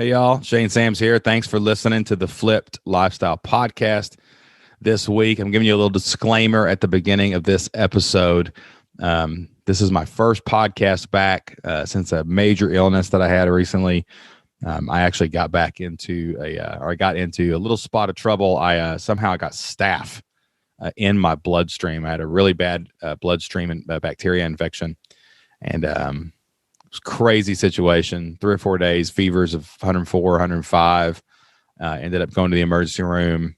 Hey, y'all. Shane Sams here. Thanks for listening to the Flipped Lifestyle Podcast this week. I'm giving you a little disclaimer at the beginning of this episode. This is my first podcast back since a major illness that I had recently. I actually got back into I got into a little spot of trouble. I somehow got staph in my bloodstream. I had a really bad bloodstream and bacteria infection, and it was a crazy situation. 3 or 4 days, fevers of 104, 105. Ended up going to the emergency room.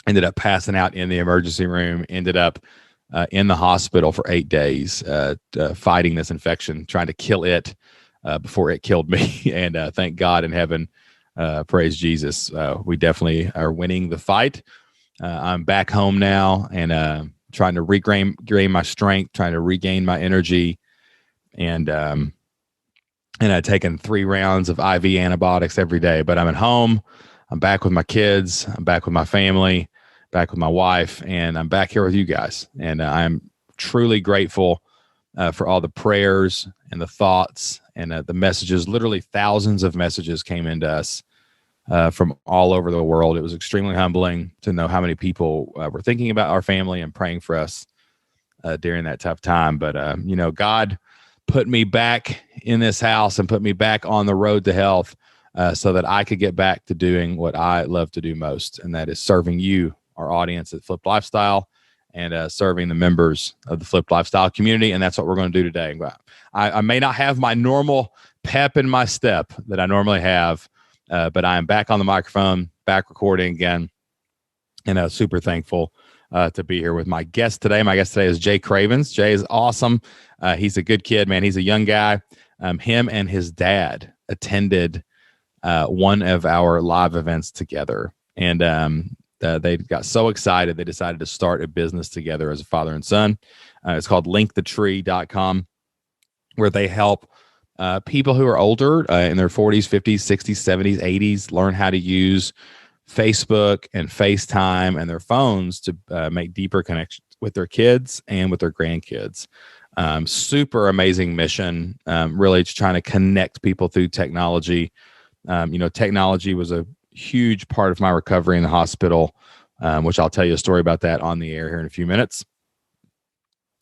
Ended up passing out in the emergency room. Ended up in the hospital for 8 days, fighting this infection, trying to kill it before it killed me. And thank God in heaven, praise Jesus, we definitely are winning the fight. I'm back home now and trying to regain my strength, trying to regain my energy. And I've taken 3 rounds of IV antibiotics every day, but I'm at home. I'm back with my kids. I'm back with my family, back with my wife, and I'm back here with you guys. And I'm truly grateful for all the prayers and the thoughts and the messages. Literally thousands of messages came into us from all over the world. It was extremely humbling to know how many people were thinking about our family and praying for us during that tough time. But, God put me back in this house and put me back on the road to health so that I could get back to doing what I love to do most, and that is serving you, our audience at Flipped Lifestyle, and serving the members of the Flipped Lifestyle community. And that's what we're going to do today. I may not have my normal pep in my step that I normally have, but I am back on the microphone, back recording again, and super thankful to be here with my guest today. My guest today is Jay Cravens. Jay is awesome. He's a good kid, man. He's a young guy. Him and his dad attended one of our live events together, and they got so excited they decided to start a business together as a father and son. It's called linkthetree.com, where they help people who are older in their 40s, 50s, 60s, 70s, 80s learn how to use Facebook and FaceTime and their phones to make deeper connections with their kids and with their grandkids. Super amazing mission, really just trying to connect people through technology. Technology was a huge part of my recovery in the hospital, which I'll tell you a story about that on the air here in a few minutes.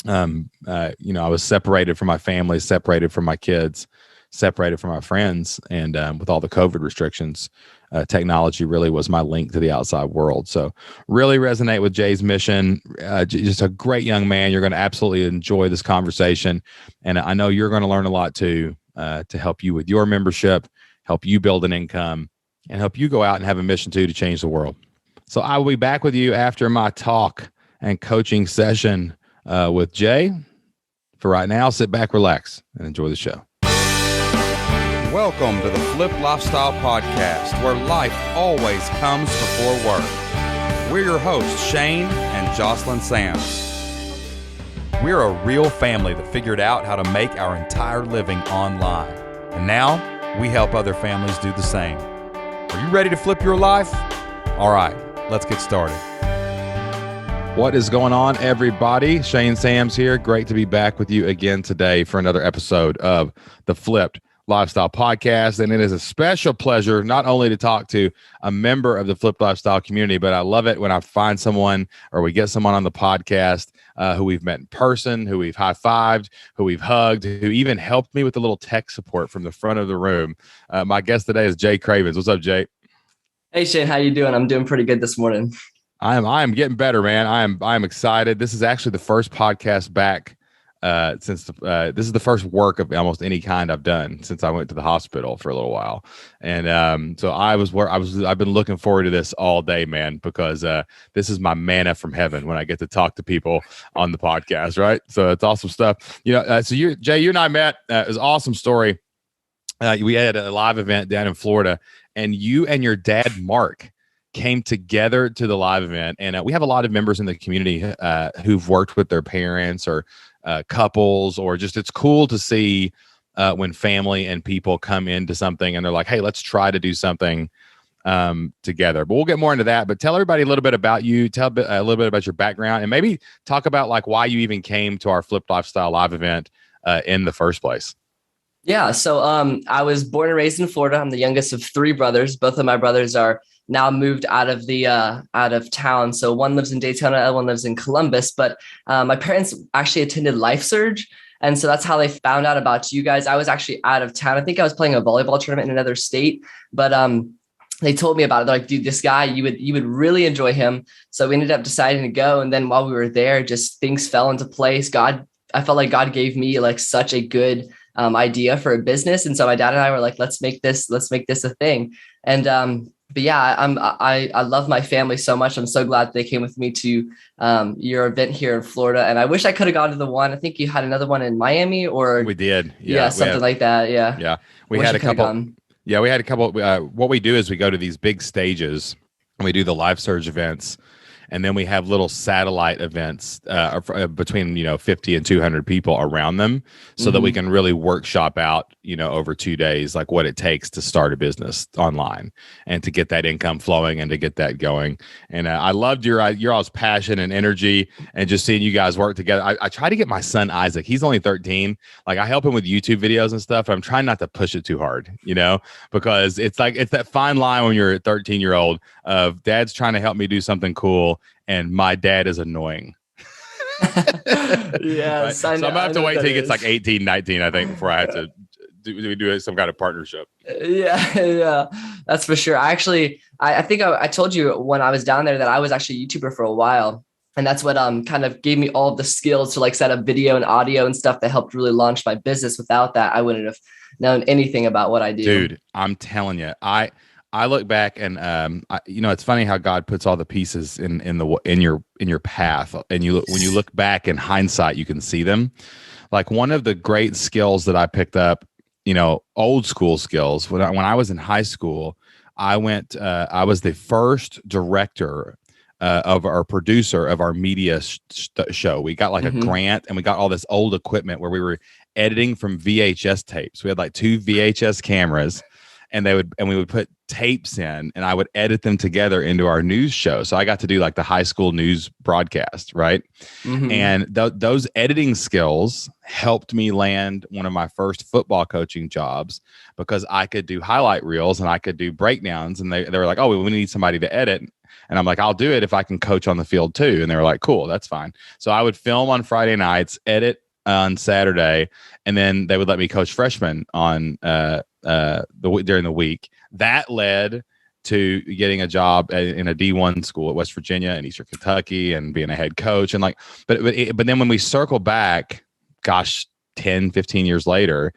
I was separated from my family, separated from my kids, separated from my friends. And with all the COVID restrictions, technology really was my link to the outside world. So really resonate with Jay's mission. Just a great young man. You're going to absolutely enjoy this conversation. And I know you're going to learn a lot too, to help you with your membership, help you build an income, and help you go out and have a mission too to change the world. So I will be back with you after my talk and coaching session with Jay. For right now, sit back, relax, and enjoy the show. Welcome to the Flipped Lifestyle Podcast, where life always comes before work. We're your hosts, Shane and Jocelyn Sams. We're a real family that figured out how to make our entire living online. And now, we help other families do the same. Are you ready to flip your life? All right, let's get started. What is going on, everybody? Shane Sams here. Great to be back with you again today for another episode of the Flipped Lifestyle Podcast. And it is a special pleasure not only to talk to a member of the Flipped Lifestyle community, but I love it when I find someone or we get someone on the podcast who we've met in person, who we've high-fived, who we've hugged, who even helped me with a little tech support from the front of the room. My guest today is Jay Cravens. What's up, Jay? Hey, Shane. How you doing? I'm doing pretty good this morning. I am getting better, man. I am excited. This is actually the first podcast back since this is the first work of almost any kind I've done since I went to the hospital for a little while. And so I've been looking forward to this all day, man, because this is my manna from heaven when I get to talk to people on the podcast, right? So it's awesome stuff. So Jay, you and I met. It was an awesome story. We had a live event down in Florida, and you and your dad, Mark, came together to the live event. And we have a lot of members in the community who've worked with their parents or couples, or just it's cool to see when family and people come into something and they're like, hey, let's try to do something together. But we'll get more into that. But tell everybody a little bit about you, a little bit about your background, and maybe talk about like why you even came to our Flipped Lifestyle live event in the first place. Yeah. So I was born and raised in Florida. I'm the youngest of three brothers. Both of my brothers are now moved out of the out of town. So one lives in Daytona, the other one lives in Columbus. But my parents actually attended Life Surge. And so that's how they found out about you guys. I was actually out of town. I think I was playing a volleyball tournament in another state, but they told me about it. They're like, dude, this guy, you would really enjoy him. So we ended up deciding to go. And then while we were there, just things fell into place. I felt like God gave me like such a good idea for a business. And so my dad and I were like, let's make this a thing. And but yeah, I love my family so much. I'm so glad they came with me to your event here in Florida. And I wish I could have gone to the one. I think you had another one in Miami, or We did. yeah, something like that. Yeah. Yeah. We had a couple. Yeah, we had a couple. What we do is we go to these big stages and we do the Live Surge events. And then we have little satellite events between 50 and 200 people around them, so that we can really workshop out over 2 days like what it takes to start a business online and to get that income flowing and to get that going. And I loved your all's passion and energy and just seeing you guys work together. I try to get my son Isaac. He's only 13. Like I help him with YouTube videos and stuff. But I'm trying not to push it too hard, because it's that fine line when you're a 13-year-old of dad's trying to help me do something cool and my dad is annoying. Yes. Right? So I'm going to have to wait till he gets like 18, 19, I think, before I have to do some kind of partnership. Yeah, that's for sure. I think I told you when I was down there that I was actually a YouTuber for a while. And that's what kind of gave me all of the skills to like set up video and audio and stuff that helped really launch my business. Without that, I wouldn't have known anything about what I do. Dude, I'm telling you, I look back and it's funny how God puts all the pieces in your path, and when you look back in hindsight, you can see them. Like one of the great skills that I picked up, old school skills when I was in high school, I was the first director of our producer of our media show. We got like a grant, and we got all this old equipment where we were editing from VHS tapes. We had like 2 VHS cameras. And we would put tapes in, and I would edit them together into our news show. So I got to do like the high school news broadcast, right? And those editing skills helped me land one of my first football coaching jobs, because I could do highlight reels and I could do breakdowns. And they were like, oh, we need somebody to edit. And I'm like, I'll do it if I can coach on the field too. And they were like, cool, that's fine. So I would film on Friday nights, edit on Saturday, and then they would let me coach freshmen on during the week. That led to getting a job in a D1 school at West Virginia and Eastern Kentucky and being a head coach. And like, but then when we circle back, gosh, 10, 15 years later,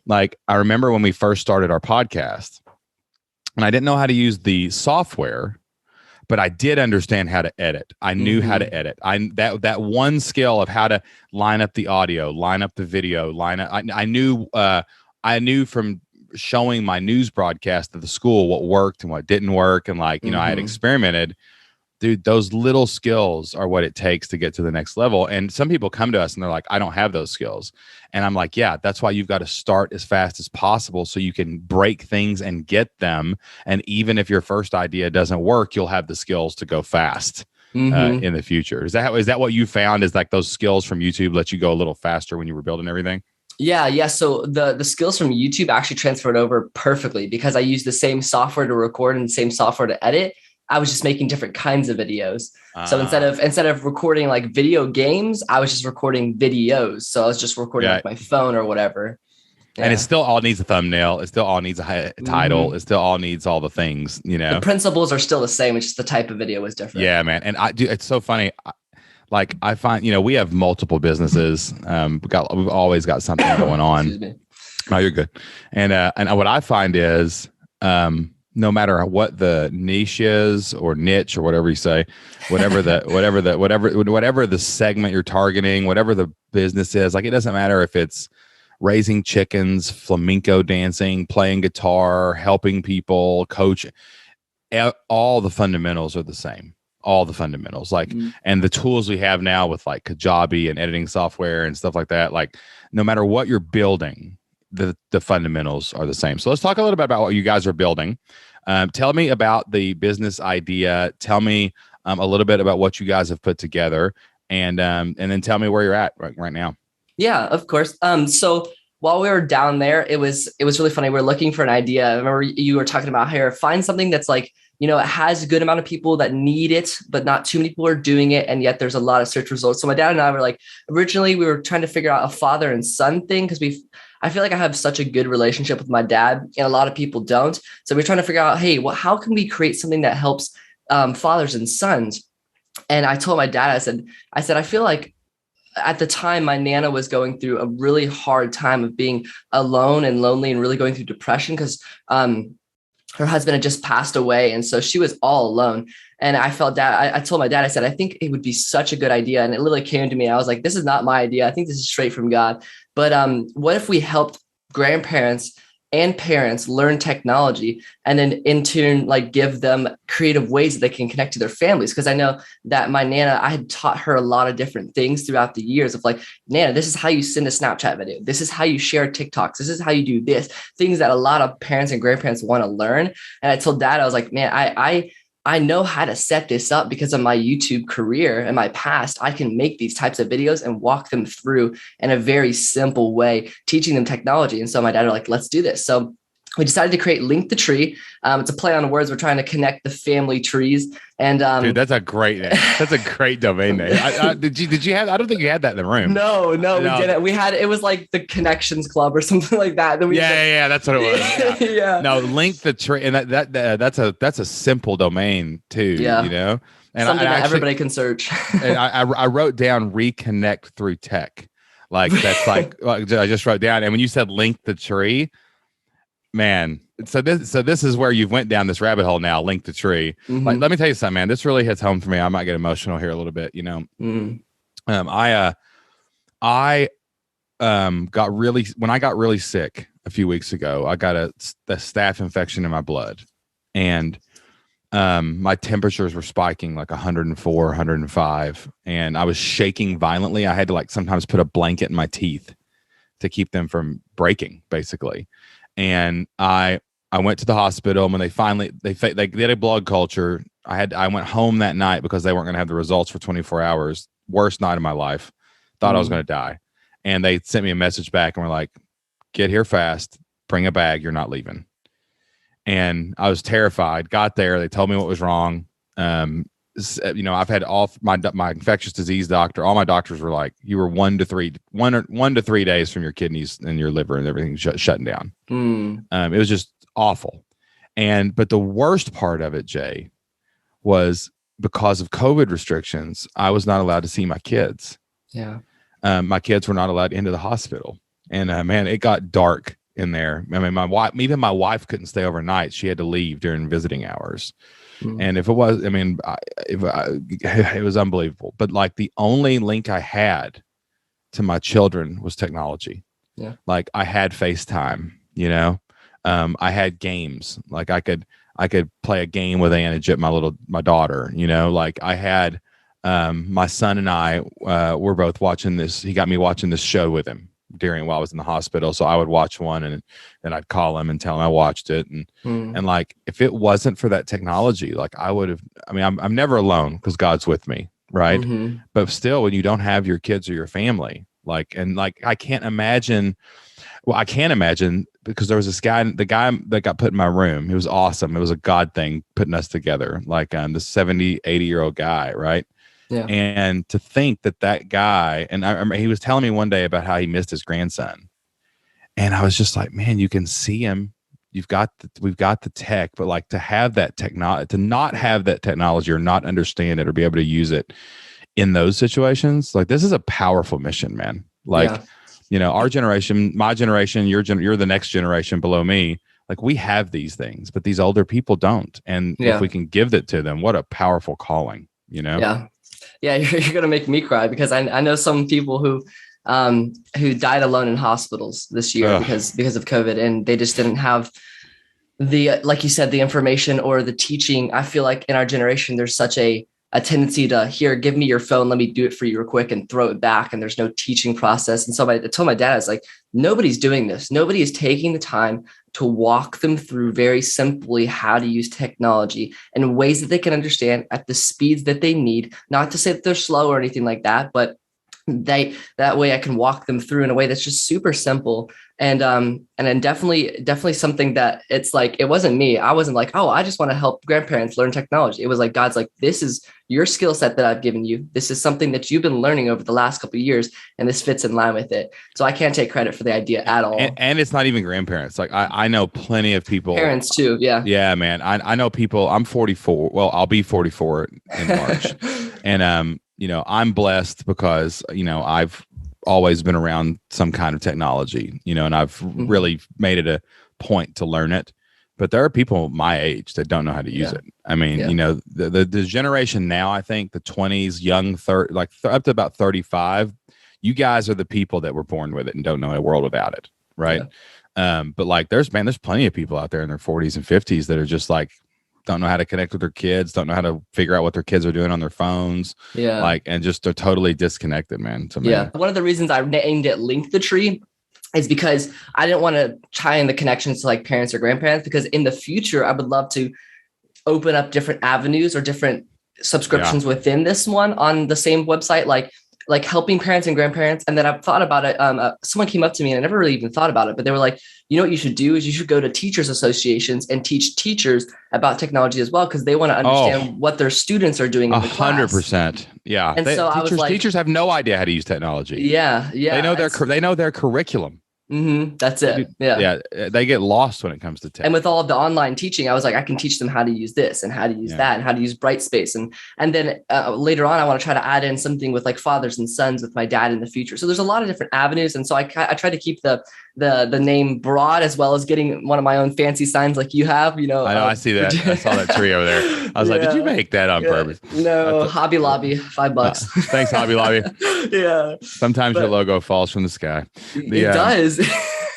like I remember when we first started our podcast, and I didn't know how to use the software, but I did understand how to edit. I knew how to edit. That one skill of how to line up the audio, line up the video, I knew from showing my news broadcast at the school what worked and what didn't work. And like, I had experimented. Dude, those little skills are what it takes to get to the next level. And some people come to us and they're like, I don't have those skills. And I'm like, yeah, that's why you've got to start as fast as possible so you can break things and get them. And even if your first idea doesn't work, you'll have the skills to go fast in the future. Is that what you found, is like those skills from YouTube let you go a little faster when you were building everything? Yeah. So the skills from YouTube actually transferred over perfectly, because I used the same software to record and the same software to edit. I was just making different kinds of videos. So instead of recording like video games, I was just recording videos. So I was just recording like my phone or whatever. Yeah. And it still all needs a thumbnail. It still all needs a title. It still all needs all the things, The principles are still the same. It's just the type of video is different. Yeah, man. And it's so funny. Like I find, we have multiple businesses. We've always got something going on. Excuse me. No, you're good. And what I find is, no matter what the niche is or niche or whatever you say, whatever the segment you're targeting, whatever the business is, like it doesn't matter if it's raising chickens, flamenco dancing, playing guitar, helping people, coach. All the fundamentals are the same. All the fundamentals, like, and the tools we have now with like Kajabi and editing software and stuff like that, like no matter what you're building, the fundamentals are the same. So let's talk a little bit about what you guys are building. Tell me about the business idea. Tell me a little bit about what you guys have put together, and then tell me where you're at right now. Yeah, of course. So while we were down there, it was really funny. We're looking for an idea. I remember you were talking about here, find something that's like, it has a good amount of people that need it, but not too many people are doing it. And yet there's a lot of search results. So my dad and I were like, originally we were trying to figure out a father and son thing because I feel like I have such a good relationship with my dad and a lot of people don't. So we're trying to figure out, hey, well, how can we create something that helps fathers and sons? And I told my dad, I said, I feel like at the time my Nana was going through a really hard time of being alone and lonely and really going through depression because her husband had just passed away. And so she was all alone. And I told my dad, I said, I think it would be such a good idea. And it literally came to me. I was like, this is not my idea. I think this is straight from God. But what if we helped grandparents and parents learn technology and then in turn, like give them creative ways that they can connect to their families? Because I know that my Nana, I had taught her a lot of different things throughout the years of like, Nana, this is how you send a Snapchat video. This is how you share TikToks. This is how you do this. Things that a lot of parents and grandparents want to learn. And I told Dad, I was like, man, I know how to set this up because of my YouTube career and my past. I can make these types of videos and walk them through in a very simple way, teaching them technology. And so my dad were like, let's do this. So we decided to create Link the Tree. It's a play on words. We're trying to connect the family trees. And dude, that's a great name. That's a great domain name. Did you have? I don't think you had that in the room. No, we didn't. It was like the Connections Club or something like that. Then yeah, that's what it was. Yeah. Yeah. No, Link the Tree, and that's a simple domain too. Yeah. And something that everybody can search. And I wrote down reconnect through tech, like that's like I just wrote down. And when you said Link the Tree, man, so this is where you've went down this rabbit hole now. Link the Tree. Mm-hmm. Like, let me tell you something, man. This really hits home for me. I might get emotional here a little bit. I got really sick a few weeks ago. I got a staph infection in my blood, and my temperatures were spiking like 104, 105, and I was shaking violently. I had to like sometimes put a blanket in my teeth to keep them from breaking, basically. And I went to the hospital, and when they did a blood culture, I went home that night because they weren't going to have the results for 24 hours. Worst night of my life. Thought I was going to die. And they sent me a message back and were like, get here fast, bring a bag, you're not leaving. And I was terrified. Got there, they told me what was wrong. I've had all my infectious disease doctor, all my doctors were like, you were 1 to 3 days from your kidneys and your liver and everything shutting down. It was just awful. But the worst part of it, Jay, was because of COVID restrictions, I was not allowed to see my kids. Yeah. My kids were not allowed into the hospital. And man, it got dark in there. I mean, my wife couldn't stay overnight. She had to leave during visiting hours. And if it was, it was unbelievable. But like the only link I had to my children was technology. Yeah. Like I had FaceTime, I had games. Like I could play a game with Anna, my daughter, like I had, my son and I were both watching this. He got me watching this show with him while I was in the hospital. So I would watch one and then I'd call him and tell him I watched it. And like, if it wasn't for that technology, like I'm never alone because God's with me. Right. Mm-hmm. But still, when you don't have your kids or your family, I can't imagine because there was this guy, the guy that got put in my room. He was awesome. It was a God thing putting us together, like the 70, 80-year-old guy. Right. Yeah. And to think that guy, and I remember he was telling me one day about how he missed his grandson. And I was just like, man, you can see him. We've got the tech, but like to have that technology, to not have that technology or not understand it or be able to use it in those situations, like this is a powerful mission, man. Like, our generation, my generation, you're the next generation below me. Like we have these things, but these older people don't. And if we can give that to them, what a powerful calling, Yeah, you're going to make me cry because I know some people who died alone in hospitals this year because of COVID, and they just didn't have like you said, the information or the teaching. I feel like in our generation, there's such a tendency to give me your phone, let me do it for you real quick and throw it back. And there's no teaching process. And so I told my dad, I was like, nobody's doing this. Nobody is taking the time to walk them through very simply how to use technology in ways that they can understand at the speeds that they need. Not to say that they're slow or anything like that, but that way I can walk them through in a way that's just super simple. And then definitely something that it's like, it wasn't me. I wasn't like, oh, I just want to help grandparents learn technology. It was like, God's like, this is your skill set that I've given you. This is something that you've been learning over the last couple of years, and this fits in line with it. So I can't take credit for the idea at all. And it's not even grandparents. Like I know plenty of people. Parents too. Yeah. Yeah, man. I know people. I'm 44. Well, I'll be 44 in March. And, I'm blessed because, I've always been around some kind of technology, and I've really made it a point to learn it. But there are people my age that don't know how to use it. I mean, the generation now, I think the 20s, young, up to about 35, you guys are the people that were born with it and don't know a world without it. Right. Yeah. But like, there's plenty of people out there in their 40s and 50s that are just like, don't know how to connect with their kids, don't know how to figure out what their kids are doing on their phones. Yeah. Like, and just they're totally disconnected, man. So, yeah. One of the reasons I named it Link the Tree is because I didn't want to tie in the connections to like parents or grandparents, because in the future, I would love to open up different avenues or different subscriptions within this one on the same website, like helping parents and grandparents. And then I've thought about it. Someone came up to me and I never really even thought about it, but they were like, you know what you should do is you should go to teachers associations and teach teachers about technology as well, because they want to understand what their students are doing in the class. 100%. Yeah. And so I was like, teachers have no idea how to use technology. Yeah. Yeah. They know their curriculum. That's it. Yeah. They get lost when it comes to tech. And with all of the online teaching, I was like, I can teach them how to use this and how to use that and how to use Brightspace. And then later on, I want to try to add in something with like fathers and sons with my dad in the future. So there's a lot of different avenues. And so I try to keep the name broad, as well as getting one of my own fancy signs like you have, I know, I see that. I saw that tree over there. I was like, did you make that on purpose? No, Hobby Lobby, $5. Thanks, Hobby Lobby. Yeah. Sometimes your logo falls from the sky. It does.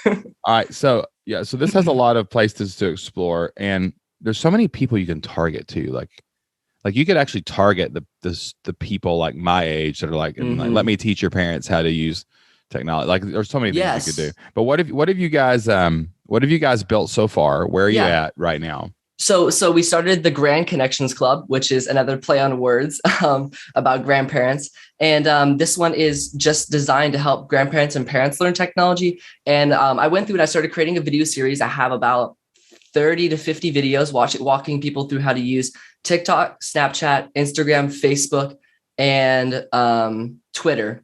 All right. So this has a lot of places to explore, and there's so many people you can target too. Like you could actually target the people like my age that are like, like, let me teach your parents how to use technology. Like there's so many things you could do. But what have you guys built so far? Where are you at right now? So we started the Grand Connections Club, which is another play on words about grandparents. And this one is just designed to help grandparents and parents learn technology. And I went through and I started creating a video series. I have about 30 to 50 videos walking people through how to use TikTok, Snapchat, Instagram, Facebook, and Twitter.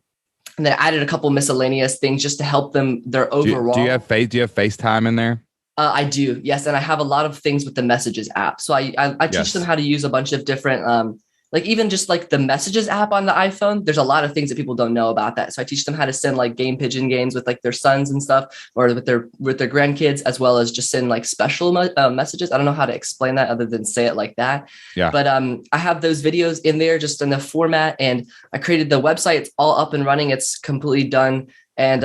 And then I added a couple miscellaneous things just to help them their overall. Do you have FaceTime in there? I do. Yes. And I have a lot of things with the Messages app. So I teach them how to use a bunch of different, like even just like the Messages app on the iPhone. There's a lot of things that people don't know about that. So I teach them how to send like game pigeon games with like their sons and stuff, or with their grandkids, as well as just send like special messages. I don't know how to explain that other than say it like that. Yeah. But I have those videos in there just in the format, and I created the website. It's all up and running. It's completely done. And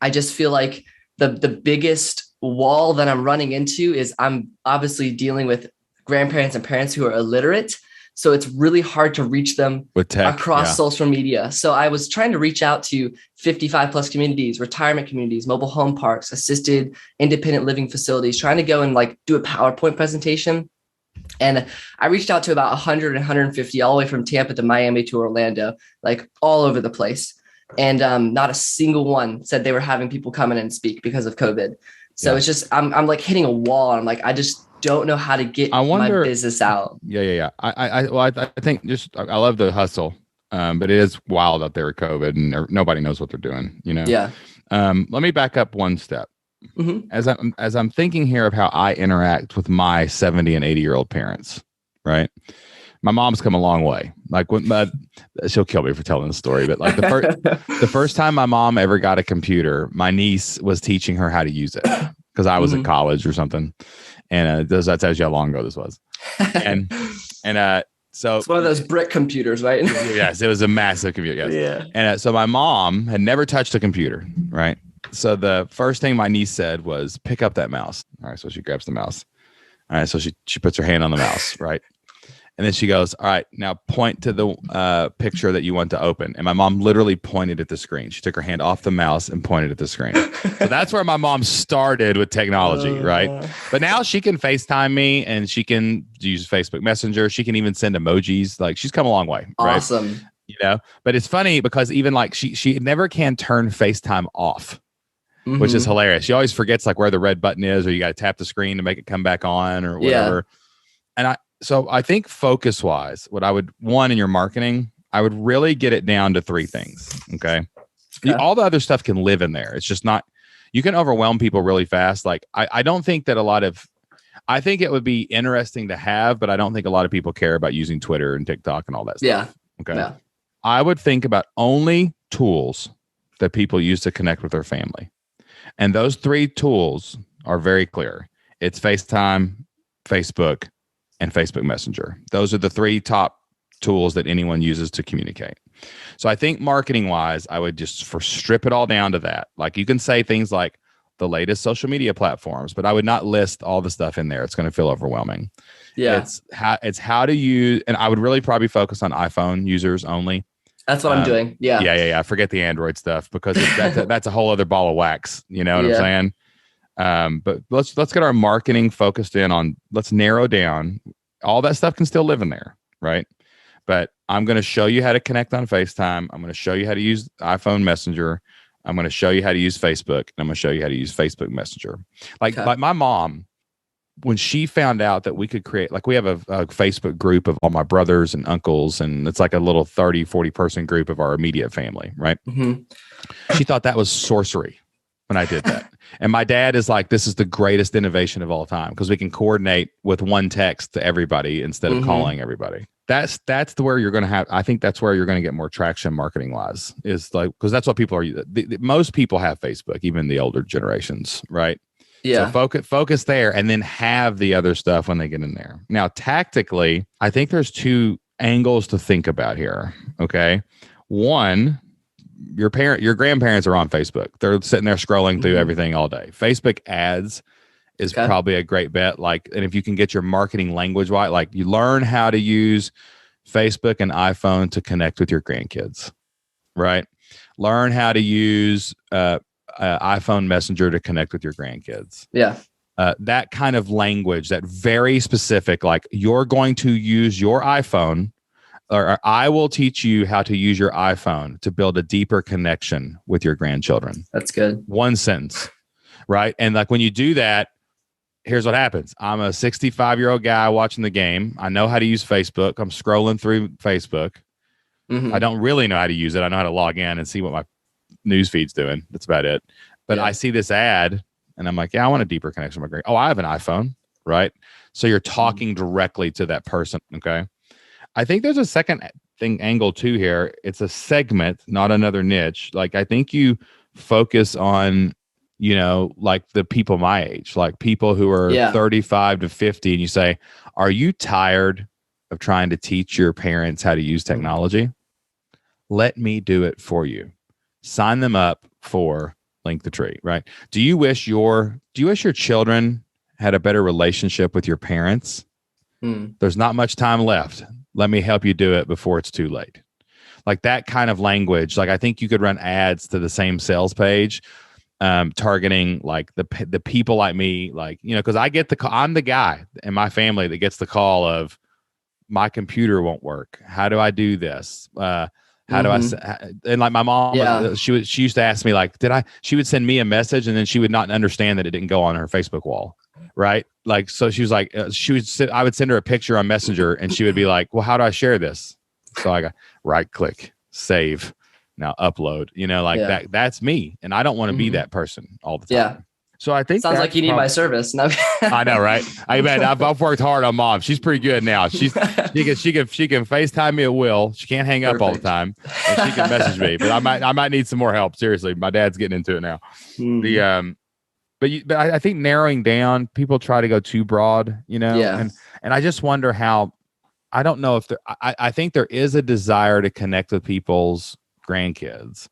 I just feel like the biggest wall that I'm running into is I'm obviously dealing with grandparents and parents who are illiterate. So it's really hard to reach them with tech, across social media. So I was trying to reach out to 55 plus communities, retirement communities, mobile home parks, assisted independent living facilities, trying to go and like do a PowerPoint presentation. And I reached out to about 100 and 150 all the way from Tampa to Miami to Orlando, like all over the place. And not a single one said they were having people come in and speak because of COVID. So it's just, I'm like hitting a wall. And I'm like, I just don't know how to get my business out. Yeah. I think I love the hustle, but it is wild out there with COVID, and nobody knows what they're doing, Yeah. Let me back up one step. Mm-hmm. As I'm thinking here of how I interact with my 70 and 80-year-old parents, right? My mom's come a long way. Like she'll kill me for telling the story, but like the first time my mom ever got a computer, my niece was teaching her how to use it because I was at college or something. And that tells you how long ago this was. And so it's one of those brick computers, right? Yes, it was a massive computer. Yes. Yeah. And so my mom had never touched a computer, right? So the first thing my niece said was, pick up that mouse. All right. So she grabs the mouse. All right. So she puts her hand on the mouse, right? And then she goes, all right, now point to the picture that you want to open. And my mom literally pointed at the screen. She took her hand off the mouse and pointed at the screen. So that's where my mom started with technology, right? But now she can FaceTime me, and she can use Facebook Messenger. She can even send emojis. Like, she's come a long way. Awesome. Right? But it's funny because even like she never can turn FaceTime off, which is hilarious. She always forgets like where the red button is, or you got to tap the screen to make it come back on or whatever. And I think focus wise, what I would in your marketing, I would really get it down to 3 things. Okay. All the other stuff can live in there. It's just not, you can overwhelm people really fast. Like I don't think that I think it would be interesting to have, but I don't think a lot of people care about using Twitter and TikTok and all that stuff. Yeah. Okay. Yeah. I would think about only tools that people use to connect with their family. And those 3 tools are very clear. It's FaceTime, Facebook, and Facebook Messenger. Those are the 3 top tools that anyone uses to communicate. So I think marketing wise, I would just strip it all down to that. Like you can say things like the latest social media platforms, but I would not list all the stuff in there. It's going to feel overwhelming. Yeah. It's how to use, and I would really probably focus on iPhone users only. That's what I'm doing. Yeah. Yeah. Forget the Android stuff because that's a whole other ball of wax. You know what I'm saying? But let's get our marketing focused in on, let's narrow down. All that stuff can still live in there, right? But I'm going to show you how to connect on FaceTime. I'm going to show you how to use iPhone Messenger. I'm going to show you how to use Facebook, and I'm going to show you how to use Facebook Messenger. Like my mom, when she found out that we could create, like we have a Facebook group of all my brothers and uncles, and it's like a little 30, 40 person group of our immediate family, right? She thought that was sorcery when I did that. And my dad is like, this is the greatest innovation of all time because we can coordinate with one text to everybody instead of calling everybody. That's where you're going to have, I think that's where you're going to get more traction marketing wise, is like, because that's what people are, most people have Facebook, even the older generations, right? Yeah. So focus there and then have the other stuff when they get in there. Now, tactically, I think there's 2 angles to think about here. Okay. One, your grandparents are on Facebook. They're sitting there scrolling through everything all day. Facebook ads is probably a great bet. Like, and if you can get your marketing language right, like you learn how to use Facebook and iPhone to connect with your grandkids, right? Learn how to use iPhone Messenger to connect with your grandkids. Yeah. That kind of language, that very specific, like you're going to use your iPhone, or I will teach you how to use your iPhone to build a deeper connection with your grandchildren. That's good. One sentence, right? And like when you do that, here's what happens. I'm a 65-year-old guy watching the game. I know how to use Facebook. I'm scrolling through Facebook. I don't really know how to use it. I know how to log in and see what my news feed's doing. That's about it. But I see this ad and I'm like, yeah, I want a deeper connection with my grand. Oh, I have an iPhone, right? So you're talking directly to that person. Okay. I think there's a second angle too here. It's a segment, not another niche. Like I think you focus on, like the people my age, like people who are 35 to 50, and you say, are you tired of trying to teach your parents how to use technology? Let me do it for you. Sign them up for Link the Tree, right? Do you wish your children had a better relationship with your parents? There's not much time left. Let me help you do it before it's too late. Like that kind of language. Like I think you could run ads to the same sales page, targeting like the people like me, like, because I get the call. I'm the guy in my family that gets the call of my computer won't work. How do I do this? How do I? And like my mom, she used to ask me like, she would send me a message and then she would not understand that it didn't go on her Facebook wall. Right. Like, so she was like, I would send her a picture on Messenger and she would be like, well, how do I share this? So I got right click, save, now upload, that's me. And I don't want to be that person all the time. Yeah. So I think sounds like you need my service. No. I know, right? I bet I've worked hard on mom. She's pretty good now. She can FaceTime me at will. She can't hang up all the time, and she can message me. But I might need some more help. Seriously, my dad's getting into it now. But I think narrowing down, people try to go too broad, and I just wonder how. I don't know if I think there is a desire to connect with people's grandkids,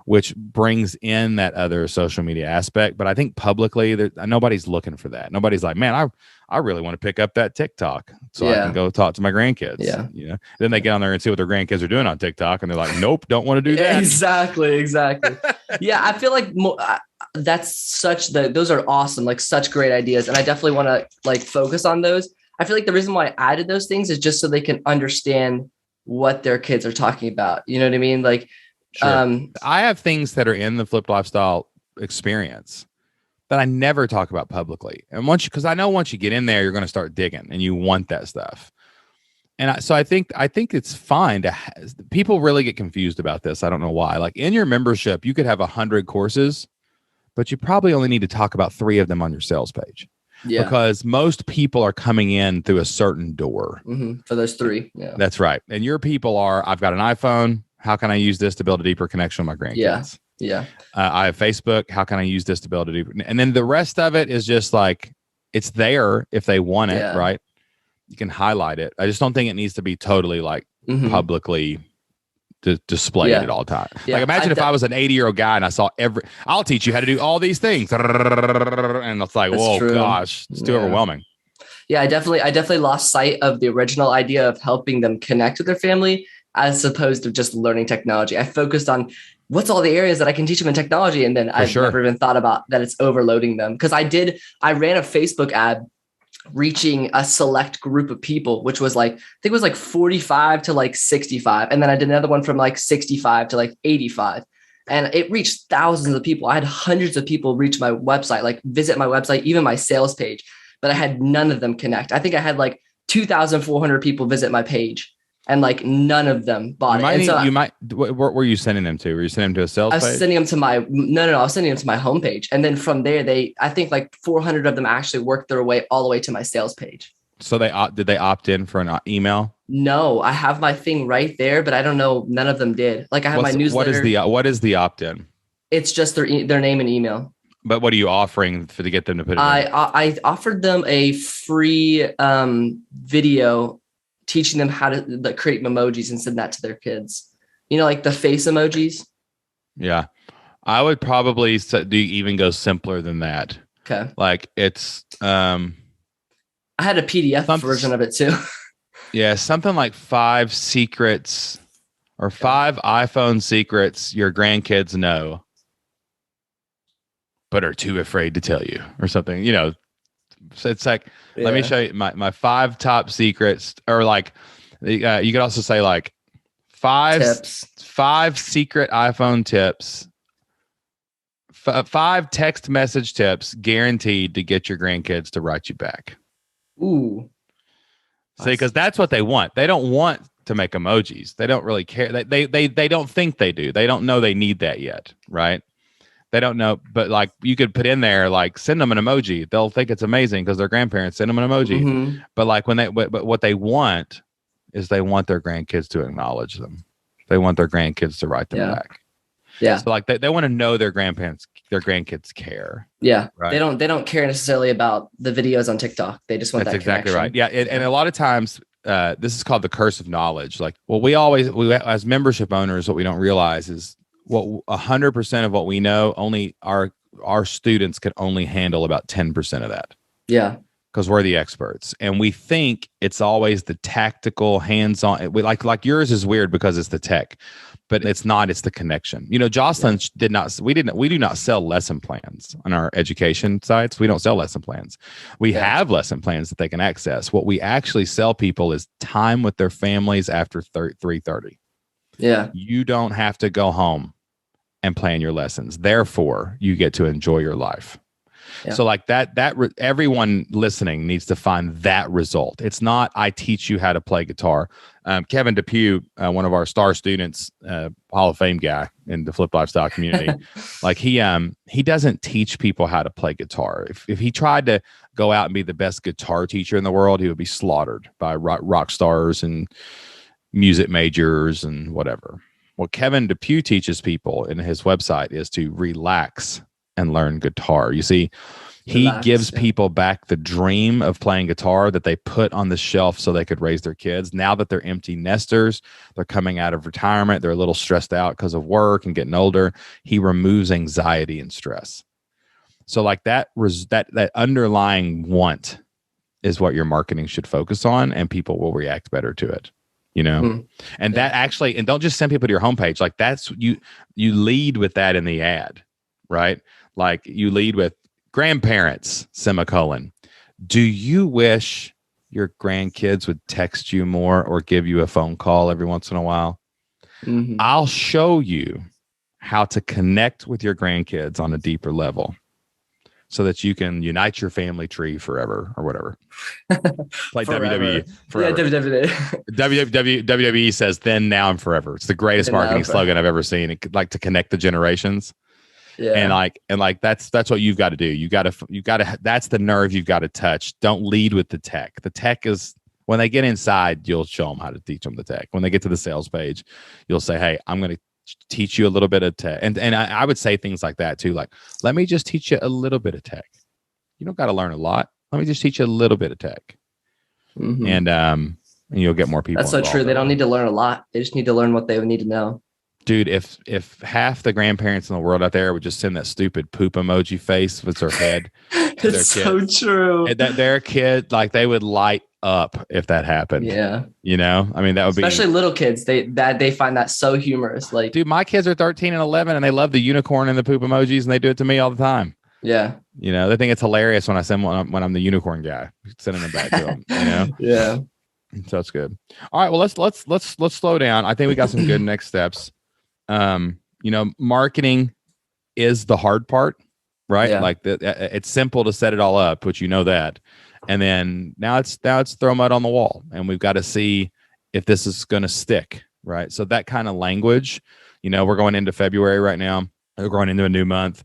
which brings in that other social media aspect. But I think publicly, nobody's looking for that. Nobody's like, man, I really want to pick up that TikTok so I can go talk to my grandkids. Yeah. Then they get on there and see what their grandkids are doing on TikTok. And they're like, nope, don't want to do that. Exactly. Yeah. I feel like those are awesome, like such great ideas. And I definitely want to like focus on those. I feel like the reason why I added those things is just so they can understand what their kids are talking about. You know what I mean? Like, Sure. I have things that are in the flipped lifestyle experience that I never talk about publicly. And because I know once you get in there, you're going to start digging and you want that stuff. And so I think it's fine to people really get confused about this. I don't know why. Like in your membership, you could have 100 courses, but you probably only need to talk about 3 of them on your sales page. Yeah. Because most people are coming in through a certain door. For those 3. Yeah. That's right. And your people are, I've got an iPhone. How can I use this to build a deeper connection with my grandkids? Yeah. I have Facebook. How can I use this to build a deeper? And then the rest of it is just like, it's there if they want it, right? You can highlight it. I just don't think it needs to be totally like publicly displayed at all times. Like imagine if I was an 80-year-old guy and I saw I'll teach you how to do all these things. And it's like, whoa, gosh, it's too overwhelming. Yeah, I definitely lost sight of the original idea of helping them connect with their family as opposed to just learning technology. I focused on what's all the areas that I can teach them in technology. And then I've never even thought about that it's overloading them. Because I ran a Facebook ad reaching a select group of people, which was like, I think it was like 45 to like 65. And then I did another one from like 65 to like 85. And it reached thousands of people. I had hundreds of people reach my website, like visit my website, even my sales page, but I had none of them connect. I think I had like 2,400 people visit my page. And like none of them bought it. What were you sending them to? Were you sending them to a sales page? I was sending them to I was sending them to my homepage. And then from there, I think like 400 of them actually worked their way all the way to my sales page. So did they opt in for an email? No, I have my thing right there, but I don't know. None of them did. Like I have my newsletter. What is the opt-in? It's just their name and email. But what are you offering to get them to put it in? I offered them a free video teaching them how to create emojis and send that to their kids. You know, like the face emojis. Yeah. I would probably even go simpler than that. Okay. Like it's, I had a PDF version of it too. Yeah. Something like 5 secrets or 5 iPhone secrets your grandkids know, but are too afraid to tell you or something, you know. So it's like, let me show you my 5 top secrets, or like, you could also say like 5 secret iPhone tips, 5 text message tips guaranteed to get your grandkids to write you back. Ooh. See, because that's what they want. They don't want to make emojis. They don't really care. They don't think they do. They don't know they need that yet, right? They don't know, but like you could put in there, like send them an emoji. They'll think it's amazing because their grandparents send them an emoji. But like but what they want is they want their grandkids to acknowledge them. They want their grandkids to write them back. Yeah. So like they want to know their grandkids care. Yeah. Right? They don't care necessarily about the videos on TikTok. They just want that exactly connection. Right. Yeah. And a lot of times this is called the curse of knowledge. Like, well, we as membership owners, what we don't realize is, what 100% of what we know, only our students could only handle about 10% of that. Yeah. Because we're the experts. And we think it's always the tactical hands-on. Like yours is weird because it's the tech, but it's not, it's the connection. You know, Jocelyn we do not sell lesson plans on our education sites. We don't sell lesson plans. We have lesson plans that they can access. What we actually sell people is time with their families after 3:30. Yeah. You don't have to go home and plan your lessons. Therefore, you get to enjoy your life. Yeah. So like everyone listening needs to find that result. It's not, I teach you how to play guitar. Kevin Depew, one of our star students, Hall of Fame guy in the Flip Lifestyle community, like he doesn't teach people how to play guitar. If he tried to go out and be the best guitar teacher in the world, he would be slaughtered by rock stars and music majors and whatever. What Kevin Depew teaches people in his website is to relax and learn guitar. You see, he gives people back the dream of playing guitar that they put on the shelf so they could raise their kids. Now that they're empty nesters, they're coming out of retirement, they're a little stressed out because of work and getting older. He removes anxiety and stress. So like that underlying want is what your marketing should focus on, and people will react better to it. You know, and that actually, and don't just send people to your homepage. Like that's, you lead with that in the ad, right? Like you lead with grandparents, ; do you wish your grandkids would text you more or give you a phone call every once in a while. Mhm. I'll show you how to connect with your grandkids on a deeper level so that you can unite your family tree forever or whatever. Play WWE forever. Yeah, WWE. WWE says then, now, and forever. It's the greatest Then, now, marketing and forever. slogan I've ever seen. It could, like, to connect the generations. Yeah. And that's what you've got to do. You got to, that's the nerve you've got to touch. Don't lead with the tech. The tech is, when they get inside, you'll show them how to teach them the tech. When they get to the sales page, you'll say, hey, I'm going to teach you a little bit of tech. And I would say things like that too. Like, let me just teach you a little bit of tech. You don't got to learn a lot. Let me just teach you a little bit of tech. Mhm. And you'll get more people. That's so true. They don't need to learn a lot. They just need to learn what they would need to know. Dude, if half the grandparents in the world out there would just send that stupid poop emoji face with their head, It's so true. that their kid, like, they would light up if that happened. Yeah. You know, I mean, that would Especially little kids. They find that so humorous. Like, dude, my kids are 13 and 11 and they love the unicorn and the poop emojis, and they do it to me all the time. yeah. You know, they think it's hilarious when I send one when I'm the unicorn guy, sending them back to them. You know, Yeah. so it's good. All right, well, let's slow down. I think we got some good next steps. You know, marketing is the hard part, right? Yeah. Like, it's simple to set it all up, which you know that, and then now it's throw mud on the wall, and we've got to see if this is going to stick, right? So that kind of language, you know, we're going into February right now. We're going into a new month.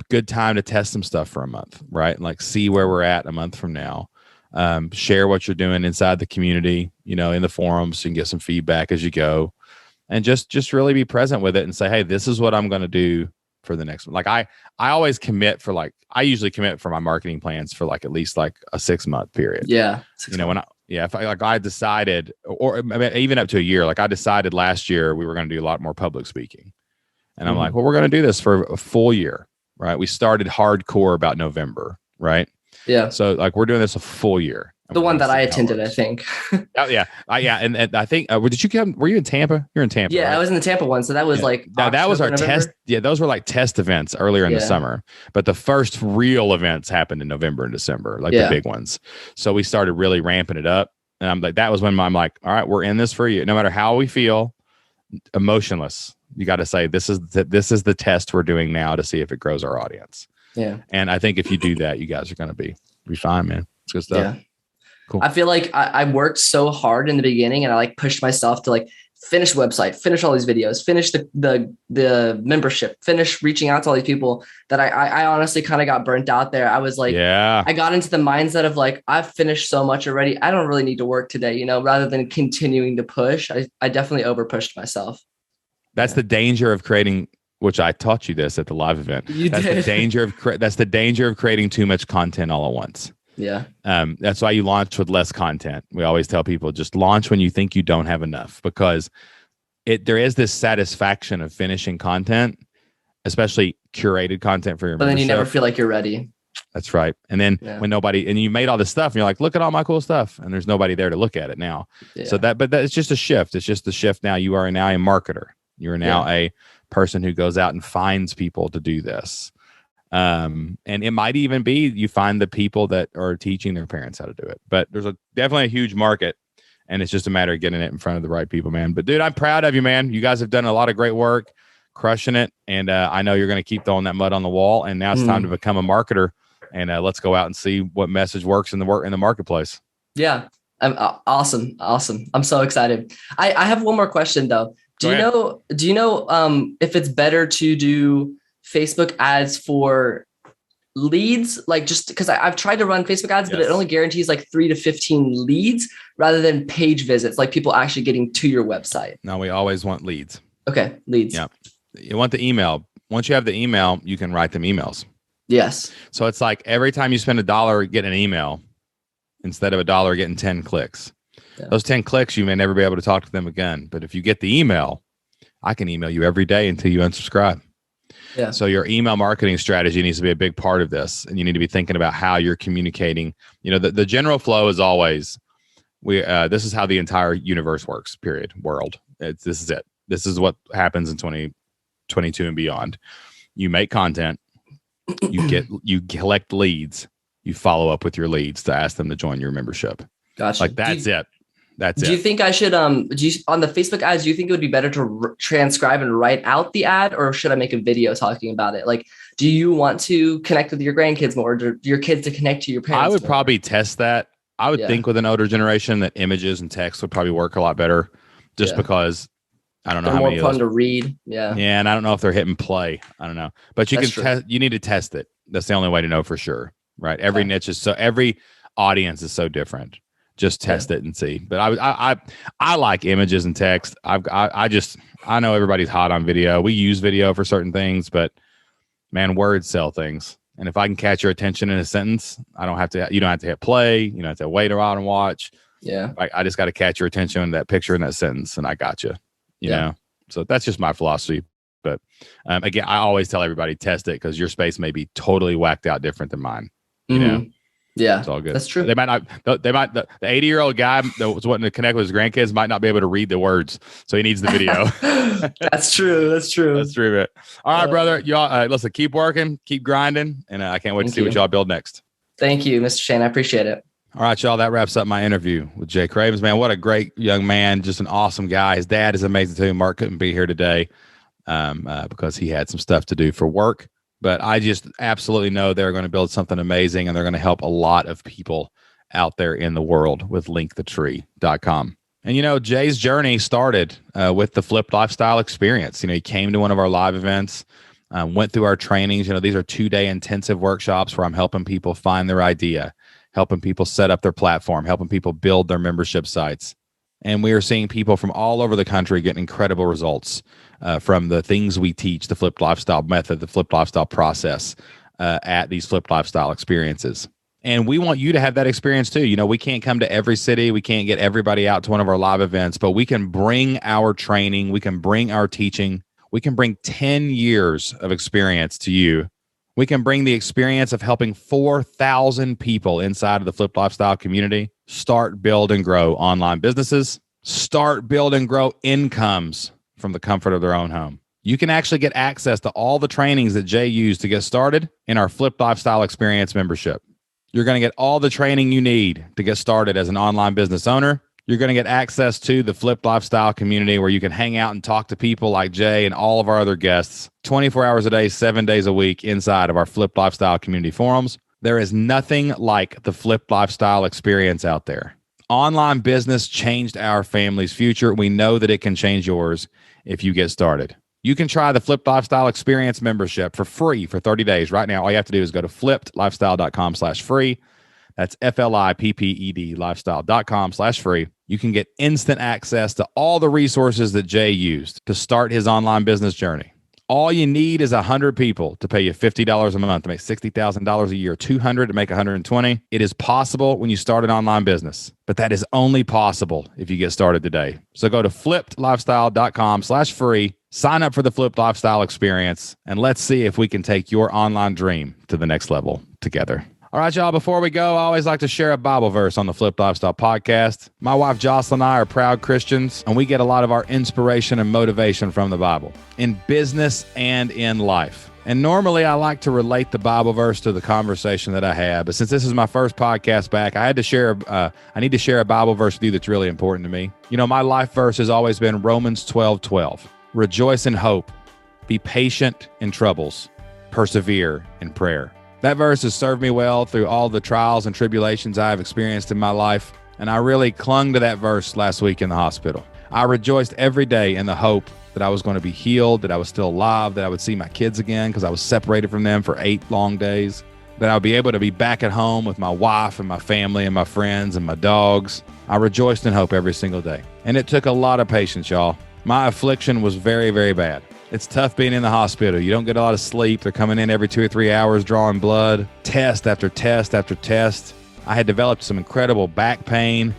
Good time to test some stuff for a month, right? Like, see where we're at a month from now. Share what you're doing inside the community, you know, in the forums, so you can get some feedback as you go. And just really be present with it and say, hey, this is what I'm going to do for the next one. Like, I always commit for, like, I usually commit for my marketing plans for like at least like a 6-month period. Yeah. You know, if I decided, or I mean, even up to a year, like I decided last year we were going to do a lot more public speaking. And I'm like, well, we're going to do this for a full year, right? We started hardcore about November, right? Yeah. So like, we're doing this a full year. The one that I attended, I think. Oh yeah, and I think did you come? Were you in Tampa? You're in Tampa. Yeah, right? I was in the Tampa one, so that was like that was our November. test. Yeah, those were like test events earlier in the summer. But the first real events happened in November and December, like the big ones. So we started really ramping it up, and I'm like, that was when I'm like, all right, we're in this for you. No matter how we feel, emotionless. You got to say this is the test we're doing now to see if it grows our audience. Yeah, and I think if you do that, you guys are going to be fine, man. It's good stuff. Yeah. Cool. I feel like I worked so hard in the beginning, and I like pushed myself to like finish website, finish all these videos, finish the membership, finish reaching out to all these people, that I honestly kind of got burnt out there. I was like, I got into the mindset of like, I've finished so much already. I don't really need to work today, you know, rather than continuing to push. I definitely over pushed myself. That's the danger of creating, which I taught you this at the live event. That's the danger of creating too much content all at once. Yeah. That's why you launch with less content. We always tell people, just launch when you think you don't have enough, because there is this satisfaction of finishing content, especially curated content for your membership. But then you never feel like you're ready. That's right. And then when you made all this stuff and you're like, look at all my cool stuff, and there's nobody there to look at it now. Yeah. So it's just a shift. It's just the shift. Now you are now a marketer. You're now a person who goes out and finds people to do this. And it might even be you find the people that are teaching their parents how to do it. But there's definitely a huge market, and it's just a matter of getting it in front of the right people, man. But dude, I'm proud of you, man. You guys have done a lot of great work, crushing it. And I know you're going to keep throwing that mud on the wall. And now it's time to become a marketer. And let's go out and see what message works in the marketplace. Yeah. Awesome. I'm so excited. I have one more question though. Do you know if it's better to do Facebook ads for leads? Like, just because I've tried to run Facebook ads, but it only guarantees like 3 to 15 leads rather than page visits, like people actually getting to your website. No, we always want leads. Okay. Leads. Yeah. You want the email. Once you have the email, you can write them emails. Yes. So it's like every time you spend $1 getting an email, instead of $1 getting 10 clicks, those 10 clicks, you may never be able to talk to them again. But if you get the email, I can email you every day until you unsubscribe. Yeah. So your email marketing strategy needs to be a big part of this, and you need to be thinking about how you're communicating. You know, the general flow is always this is how the entire universe works. Period. World. This is it. This is what happens in 2022 and beyond. You make content. You collect leads. You follow up with your leads to ask them to join your membership. Gotcha. Like that's it. That's it. Do you think I should, on the Facebook ads, do you think it would be better to transcribe and write out the ad, or should I make a video talking about it? Like, do you want to connect with your grandkids more, or do your kids to connect to your parents? I would more? probably test that. I would think with an older generation that images and text would probably work a lot better, just because I don't know They're how more many fun of to those. read. Yeah. Yeah, and I don't know if they're hitting play. I don't know, but you That's can true. test. You need to test it. That's the only way to know for sure, right? Every Okay. niche is every audience is so different. Just test it and see. But I like images and text. I know everybody's hot on video. We use video for certain things, but man, words sell things. And if I can catch your attention in a sentence, you don't have to hit play. You don't have to wait around and watch. Yeah. I just got to catch your attention in that picture in that sentence, and I got you. You know, so that's just my philosophy. But again, I always tell everybody test it because your space may be totally whacked out different than mine. You know. Yeah, It's all good. That's true. They might not. The 80-year-old guy that was wanting to connect with his grandkids might not be able to read the words, so he needs the video. That's true. That's true. That's true. Man. All right, brother. Y'all, listen. Keep working. Keep grinding, and I can't wait to see what y'all build next. Thank you, Mr. Shane. I appreciate it. All right, y'all. That wraps up my interview with Jay Cravens. Man, what a great young man. Just an awesome guy. His dad is amazing too. Mark couldn't be here today because he had some stuff to do for work. But I just absolutely know they're going to build something amazing, and they're going to help a lot of people out there in the world with linkthetree.com. And, Jay's journey started with the Flipped Lifestyle Experience. He came to one of our live events, went through our trainings. These are 2-day intensive workshops where I'm helping people find their idea, helping people set up their platform, helping people build their membership sites. And we are seeing people from all over the country get incredible results from the things we teach, the Flipped Lifestyle method, the Flipped Lifestyle process at these Flipped Lifestyle experiences. And we want you to have that experience too. We can't come to every city. We can't get everybody out to one of our live events, but we can bring our training. We can bring our teaching. We can bring 10 years of experience to you. We can bring the experience of helping 4,000 people inside of the Flipped Lifestyle community start, build, and grow online businesses, start, build, and grow incomes from the comfort of their own home. You can actually get access to all the trainings that Jay used to get started in our Flipped Lifestyle Experience membership. You're going to get all the training you need to get started as an online business owner. You're going to get access to the Flipped Lifestyle community where you can hang out and talk to people like Jay and all of our other guests 24 hours a day, 7 days a week inside of our Flipped Lifestyle community forums. There is nothing like the Flipped Lifestyle experience out there. Online business changed our family's future. We know that it can change yours if you get started. You can try the Flipped Lifestyle Experience membership for free for 30 days. Right now, all you have to do is go to flippedlifestyle.com/free. That's FLIPPED lifestyle.com/free. You can get instant access to all the resources that Jay used to start his online business journey. All you need is 100 people to pay you $50 a month to make $60,000 a year, 200 to make 120. It is possible when you start an online business, but that is only possible if you get started today. So go to flippedlifestyle.com/free, sign up for the Flipped Lifestyle Experience, and let's see if we can take your online dream to the next level together. All right, y'all, before we go, I always like to share a Bible verse on the Flipped Lifestyle podcast. My wife, Jocelyn, and I are proud Christians, and we get a lot of our inspiration and motivation from the Bible in business and in life. And normally I like to relate the Bible verse to the conversation that I had, but since this is my first podcast back, I need to share a Bible verse with you that's really important to me. My life verse has always been Romans 12:12. Rejoice in hope, be patient in troubles, persevere in prayer. That verse has served me well through all the trials and tribulations I have experienced in my life, and I really clung to that verse last week in the hospital. I rejoiced every day in the hope that I was going to be healed, that I was still alive, that I would see my kids again because I was separated from them for 8 long days, that I would be able to be back at home with my wife and my family and my friends and my dogs. I rejoiced in hope every single day, and it took a lot of patience, y'all. My affliction was very, very bad. It's tough being in the hospital. You don't get a lot of sleep. They're coming in every 2 or 3 hours, drawing blood, test after test after test. I had developed some incredible back pain.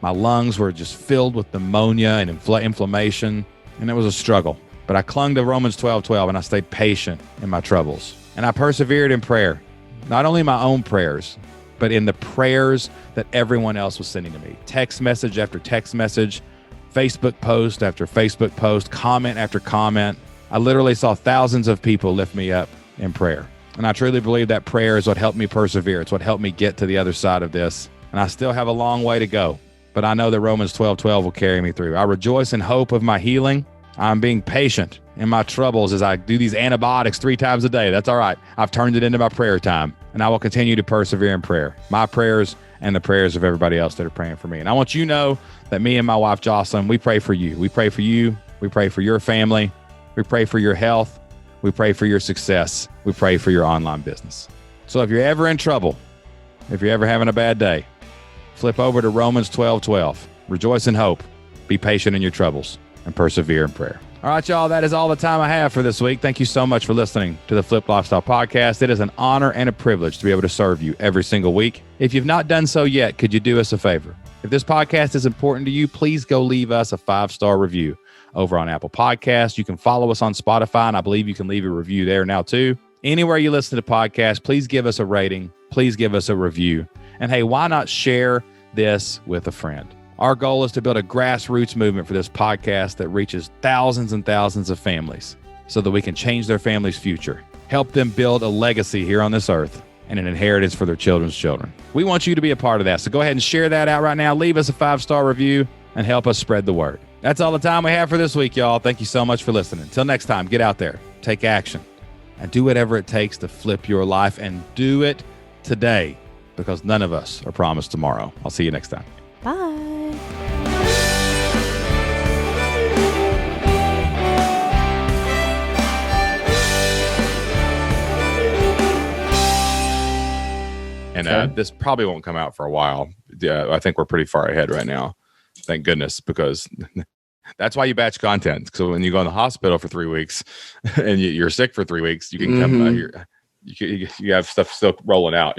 My lungs were just filled with pneumonia and inflammation, and it was a struggle. But I clung to Romans 12:12, and I stayed patient in my troubles. And I persevered in prayer, not only my own prayers, but in the prayers that everyone else was sending to me. Text message after text message, Facebook post after Facebook post, comment after comment. I literally saw thousands of people lift me up in prayer. And I truly believe that prayer is what helped me persevere. It's what helped me get to the other side of this. and I still have a long way to go, but I know that Romans 12:12 will carry me through. I rejoice in hope of my healing. I'm being patient in my troubles as I do these antibiotics 3 times a day. That's all right. I've turned it into my prayer time, and I will continue to persevere in prayer. My prayers and the prayers of everybody else that are praying for me. And I want you to know that me and my wife, Jocelyn, we pray for you. We pray for you. We pray for your family. We pray for your health. We pray for your success. We pray for your online business. So if you're ever in trouble, if you're ever having a bad day, flip over to Romans 12:12. Rejoice in hope. Be patient in your troubles and persevere in prayer. All right, y'all, that is all the time I have for this week. Thank you so much for listening to the Flipped Lifestyle Podcast. It is an honor and a privilege to be able to serve you every single week. If you've not done so yet, could you do us a favor? If this podcast is important to you, please go leave us a 5-star review over on Apple Podcasts. You can follow us on Spotify, and I believe you can leave a review there now too. Anywhere you listen to podcasts, please give us a rating. Please give us a review. And hey, why not share this with a friend? Our goal is to build a grassroots movement for this podcast that reaches thousands and thousands of families so that we can change their family's future, help them build a legacy here on this earth and an inheritance for their children's children. We want you to be a part of that. So go ahead and share that out right now. Leave us a 5-star review and help us spread the word. That's all the time we have for this week, y'all. Thank you so much for listening. Until next time, get out there, take action, and do whatever it takes to flip your life, and do it today, because none of us are promised tomorrow. I'll see you next time. Bye. And this probably won't come out for a while. Yeah, I think we're pretty far ahead right now. Thank goodness, because that's why you batch content. So when you go in the hospital for 3 weeks and you're sick for 3 weeks, you can come. You have stuff still rolling out.